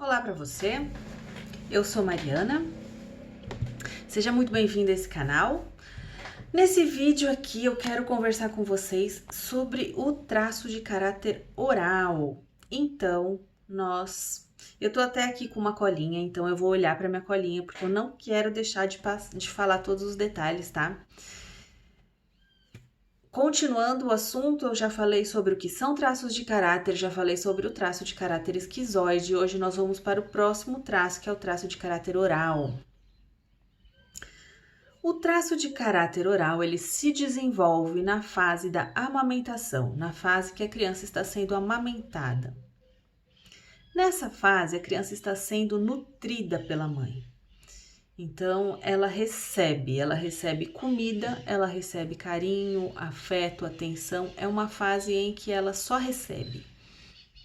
Olá para você, eu sou Mariana, seja muito bem-vindo a esse canal. Nesse vídeo aqui eu quero conversar com vocês sobre o traço de caráter oral. Então, eu tô até aqui com uma colinha, então eu vou olhar para minha colinha porque eu não quero deixar de falar todos os detalhes, tá? Continuando o assunto, eu já falei sobre o que são traços de caráter, já falei sobre o traço de caráter esquizoide. Hoje nós vamos para o próximo traço, que é o traço de caráter oral. O traço de caráter oral, ele se desenvolve na fase da amamentação, na fase que a criança está sendo amamentada. Nessa fase, a criança está sendo nutrida pela mãe. Então, ela recebe comida, ela recebe carinho, afeto, atenção. É uma fase em que ela só recebe,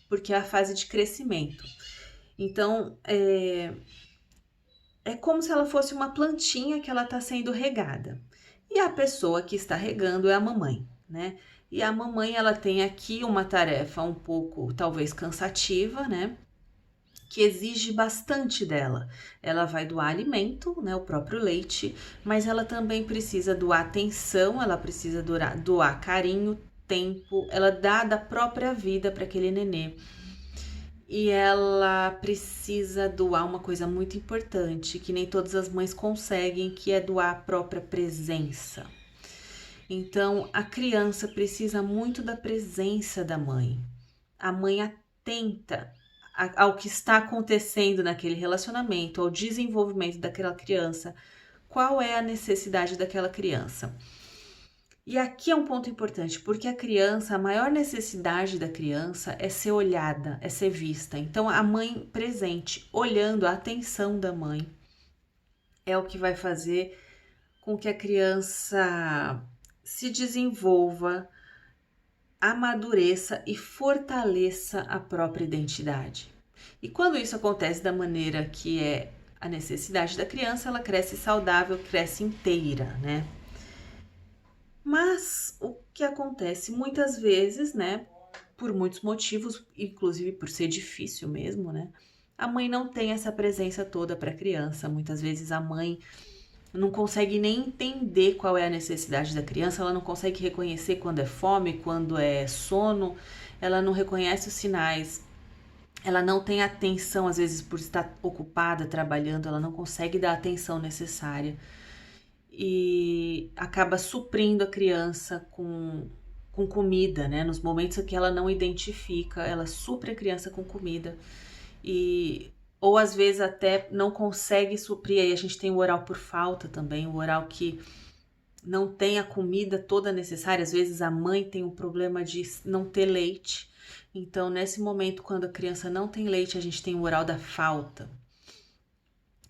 porque é a fase de crescimento. Então, é como se ela fosse uma plantinha que ela está sendo regada. E a pessoa que está regando é a mamãe, né? E a mamãe, ela tem aqui uma tarefa um pouco, talvez, cansativa, né? Que exige bastante dela. Ela vai doar alimento, né, o próprio leite, mas ela também precisa doar atenção, ela precisa doar carinho, tempo, ela dá da própria vida para aquele nenê. E ela precisa doar uma coisa muito importante, que nem todas as mães conseguem, que é doar a própria presença. Então, a criança precisa muito da presença da mãe. A mãe atenta ao que está acontecendo naquele relacionamento, ao desenvolvimento daquela criança, qual é a necessidade daquela criança. E aqui é um ponto importante, porque a maior necessidade da criança é ser olhada, é ser vista. Então, a mãe presente, olhando, a atenção da mãe, é o que vai fazer com que a criança se desenvolva, amadureça e fortaleça a própria identidade. E quando isso acontece da maneira que é a necessidade da criança, ela cresce saudável, cresce inteira, né? Mas o que acontece muitas vezes, né, por muitos motivos, inclusive por ser difícil mesmo, né? A mãe não tem essa presença toda para a criança. Muitas vezes a mãe não consegue nem entender qual é a necessidade da criança, ela não consegue reconhecer quando é fome, quando é sono, ela não reconhece os sinais, ela não tem atenção, às vezes por estar ocupada trabalhando, ela não consegue dar a atenção necessária e acaba suprindo a criança com comida, né? Nos momentos que ela não identifica, ela supre a criança com comida e ou às vezes até não consegue suprir, aí a gente tem o oral por falta também, o oral que não tem a comida toda necessária, às vezes a mãe tem um problema de não ter leite, então nesse momento quando a criança não tem leite, a gente tem o oral da falta.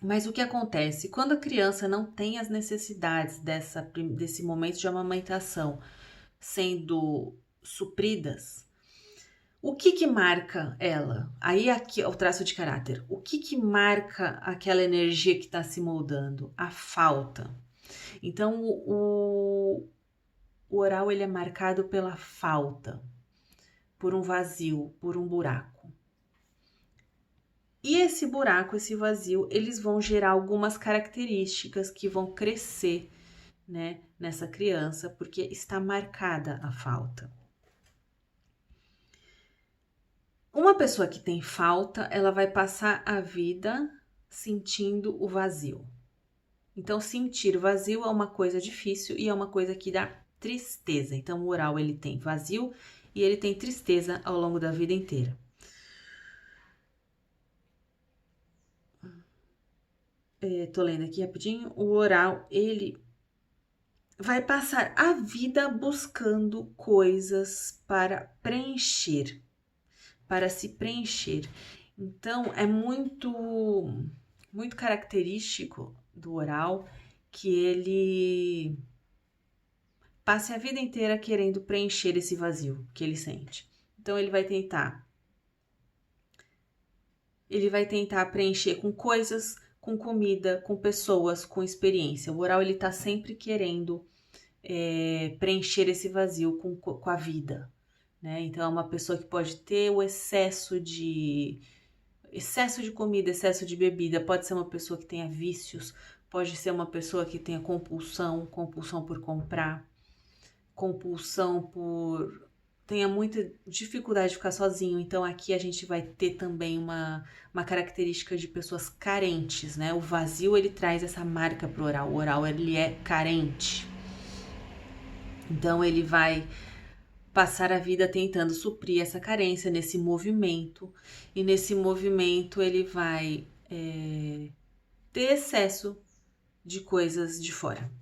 Mas o que acontece? Quando a criança não tem as necessidades desse momento de amamentação sendo supridas, o que marca ela? Aí aqui é o traço de caráter. O que marca aquela energia que está se moldando? A falta. Então, o oral ele é marcado pela falta, por um vazio, por um buraco. E esse buraco, esse vazio, eles vão gerar algumas características que vão crescer, né, nessa criança, porque está marcada a falta. Uma pessoa que tem falta, ela vai passar a vida sentindo o vazio. Então, sentir vazio é uma coisa difícil e é uma coisa que dá tristeza. Então, o oral ele tem vazio e ele tem tristeza ao longo da vida inteira. Tô lendo aqui rapidinho. O oral, ele vai passar a vida buscando coisas para preencher, para se preencher. Então, é muito característico do oral que ele passe a vida inteira querendo preencher esse vazio que ele sente. Então, ele vai tentar preencher com coisas, com comida, com pessoas, com experiência. O oral, ele tá sempre querendo preencher esse vazio com a vida, né? Então, é uma pessoa que pode ter o excesso de excesso de comida, excesso de bebida, pode ser uma pessoa que tenha vícios, pode ser uma pessoa que tenha compulsão por comprar, compulsão por tenha muita dificuldade de ficar sozinho. Então aqui a gente vai ter também uma característica de pessoas carentes, né? O vazio, ele traz essa marca pro oral. O oral, ele é carente. Então ele vai passar a vida tentando suprir essa carência nesse movimento. E nesse movimento ele vai ter excesso de coisas de fora.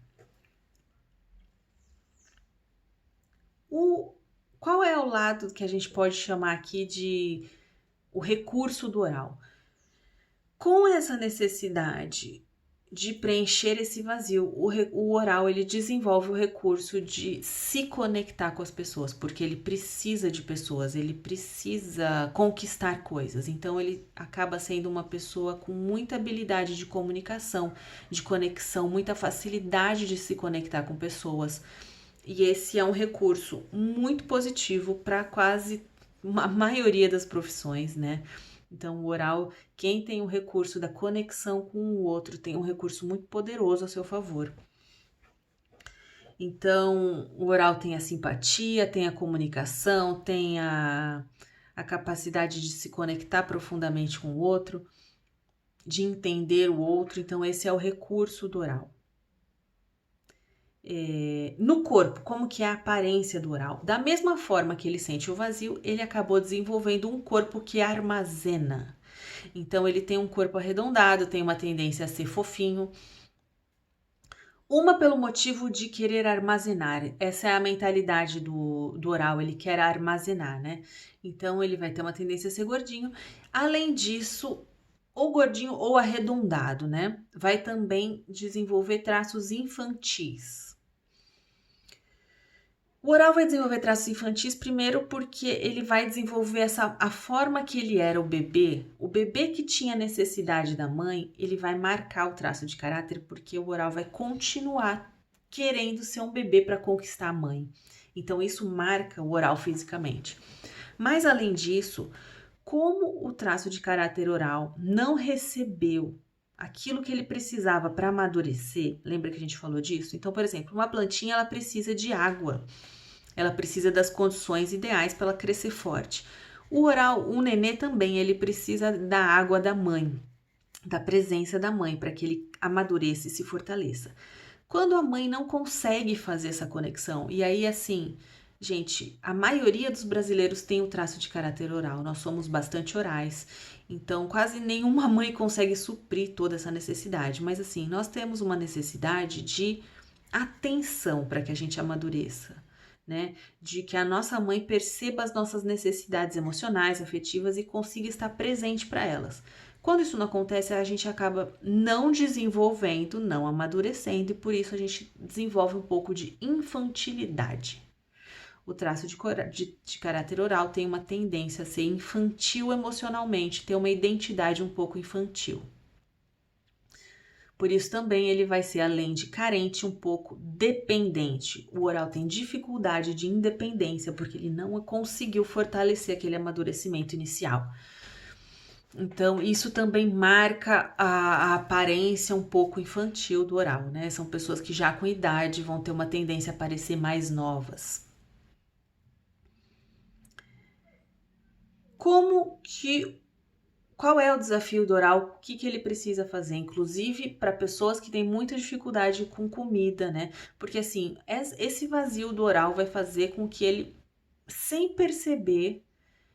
Qual é o lado que a gente pode chamar aqui de o recurso do oral? Com essa necessidade de preencher esse vazio, o oral, ele desenvolve o recurso de se conectar com as pessoas, porque ele precisa de pessoas, ele precisa conquistar coisas. Então ele acaba sendo uma pessoa com muita habilidade de comunicação, de conexão, muita facilidade de se conectar com pessoas. E esse é um recurso muito positivo para quase a maioria das profissões, né? Então, o oral, quem tem o recurso da conexão com o outro, tem um recurso muito poderoso a seu favor. Então, o oral tem a simpatia, tem a comunicação, tem a capacidade de se conectar profundamente com o outro, de entender o outro. Então, esse é o recurso do oral. No corpo, como que é a aparência do oral? Da mesma forma que ele sente o vazio, ele acabou desenvolvendo um corpo que armazena. Então ele tem um corpo arredondado, tem uma tendência a ser fofinho. Uma pelo motivo de querer armazenar. Essa é a mentalidade do oral, ele quer armazenar, né? Então ele vai ter uma tendência a ser gordinho. Além disso, ou gordinho ou arredondado, né? Vai também desenvolver traços infantis. O oral vai desenvolver traços infantis primeiro porque ele vai desenvolver a forma que ele era o bebê que tinha necessidade da mãe, ele vai marcar o traço de caráter porque o oral vai continuar querendo ser um bebê para conquistar a mãe. Então isso marca o oral fisicamente. Mas além disso, como o traço de caráter oral não recebeu aquilo que ele precisava para amadurecer, lembra que a gente falou disso? Então, por exemplo, uma plantinha ela precisa de água. Ela precisa das condições ideais para ela crescer forte. O oral, o nenê também, ele precisa da água da mãe, da presença da mãe, para que ele amadureça e se fortaleça. Quando a mãe não consegue fazer essa conexão, e aí assim, gente, a maioria dos brasileiros tem o traço de caráter oral, nós somos bastante orais, então quase nenhuma mãe consegue suprir toda essa necessidade, mas assim, nós temos uma necessidade de atenção para que a gente amadureça. Né, de que a nossa mãe perceba as nossas necessidades emocionais, afetivas e consiga estar presente para elas. Quando isso não acontece, a gente acaba não desenvolvendo, não amadurecendo, e por isso a gente desenvolve um pouco de infantilidade. O traço de caráter oral tem uma tendência a ser infantil emocionalmente, ter uma identidade um pouco infantil. Por isso também ele vai ser, além de carente, um pouco dependente. O oral tem dificuldade de independência porque ele não conseguiu fortalecer aquele amadurecimento inicial. Então, isso também marca a aparência um pouco infantil do oral, né? São pessoas que já com idade vão ter uma tendência a parecer mais novas. Qual é o desafio do oral? O que ele precisa fazer? Inclusive para pessoas que têm muita dificuldade com comida, né? Porque assim, esse vazio do oral vai fazer com que ele, sem perceber,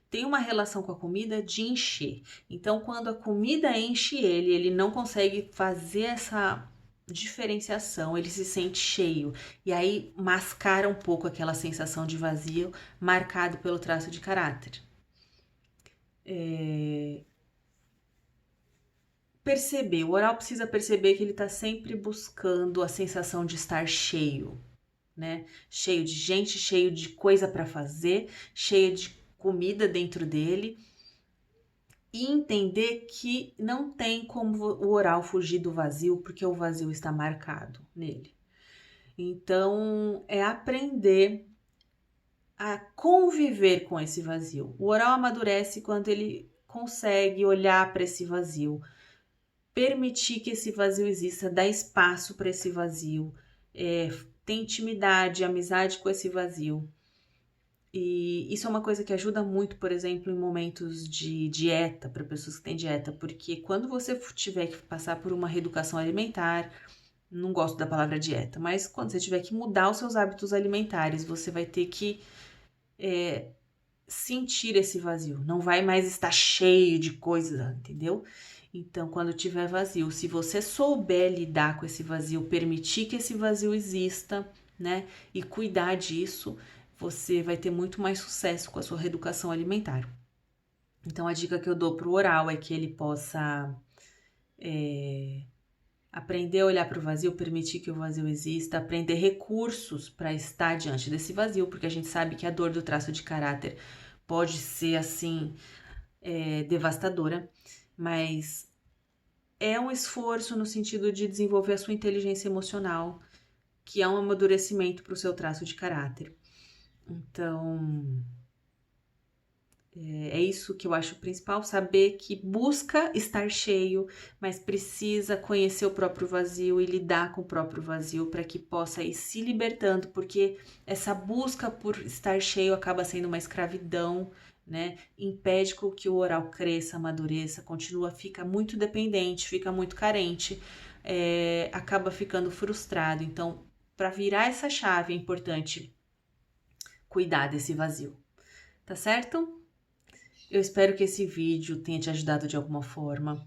tenha uma relação com a comida de encher. Então, quando a comida enche ele não consegue fazer essa diferenciação, ele se sente cheio. E aí mascara um pouco aquela sensação de vazio marcado pelo traço de caráter. Perceber, o oral precisa perceber que ele está sempre buscando a sensação de estar cheio, né? Cheio de gente, cheio de coisa para fazer, cheio de comida dentro dele e entender que não tem como o oral fugir do vazio porque o vazio está marcado nele. Então, é aprender a conviver com esse vazio. O oral amadurece quando ele consegue olhar para esse vazio, permitir que esse vazio exista, dar espaço para esse vazio, ter intimidade, amizade com esse vazio. E isso é uma coisa que ajuda muito, por exemplo, em momentos de dieta, para pessoas que têm dieta, porque quando você tiver que passar por uma reeducação alimentar, não gosto da palavra dieta, mas quando você tiver que mudar os seus hábitos alimentares, você vai ter que sentir esse vazio. Não vai mais estar cheio de coisas, entendeu? Então, quando tiver vazio, se você souber lidar com esse vazio, permitir que esse vazio exista, né, e cuidar disso, você vai ter muito mais sucesso com a sua reeducação alimentar. Então, a dica que eu dou pro oral é que ele possa aprender a olhar para o vazio, permitir que o vazio exista, aprender recursos para estar diante desse vazio, porque a gente sabe que a dor do traço de caráter pode ser, assim, devastadora, mas é um esforço no sentido de desenvolver a sua inteligência emocional, que é um amadurecimento para o seu traço de caráter. Então, é isso que eu acho principal, saber que busca estar cheio, mas precisa conhecer o próprio vazio e lidar com o próprio vazio para que possa ir se libertando, porque essa busca por estar cheio acaba sendo uma escravidão, né? Impede que o oral cresça, amadureça, fica muito dependente, fica muito carente, acaba ficando frustrado. Então, para virar essa chave é importante cuidar desse vazio, tá certo? Eu espero que esse vídeo tenha te ajudado de alguma forma.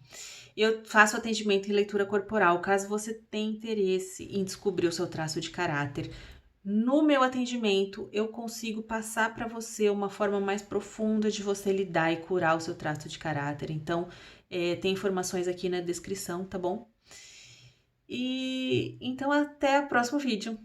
Eu faço atendimento em leitura corporal, caso você tenha interesse em descobrir o seu traço de caráter. No meu atendimento, eu consigo passar para você uma forma mais profunda de você lidar e curar o seu traço de caráter. Então, tem informações aqui na descrição, tá bom? E então até o próximo vídeo.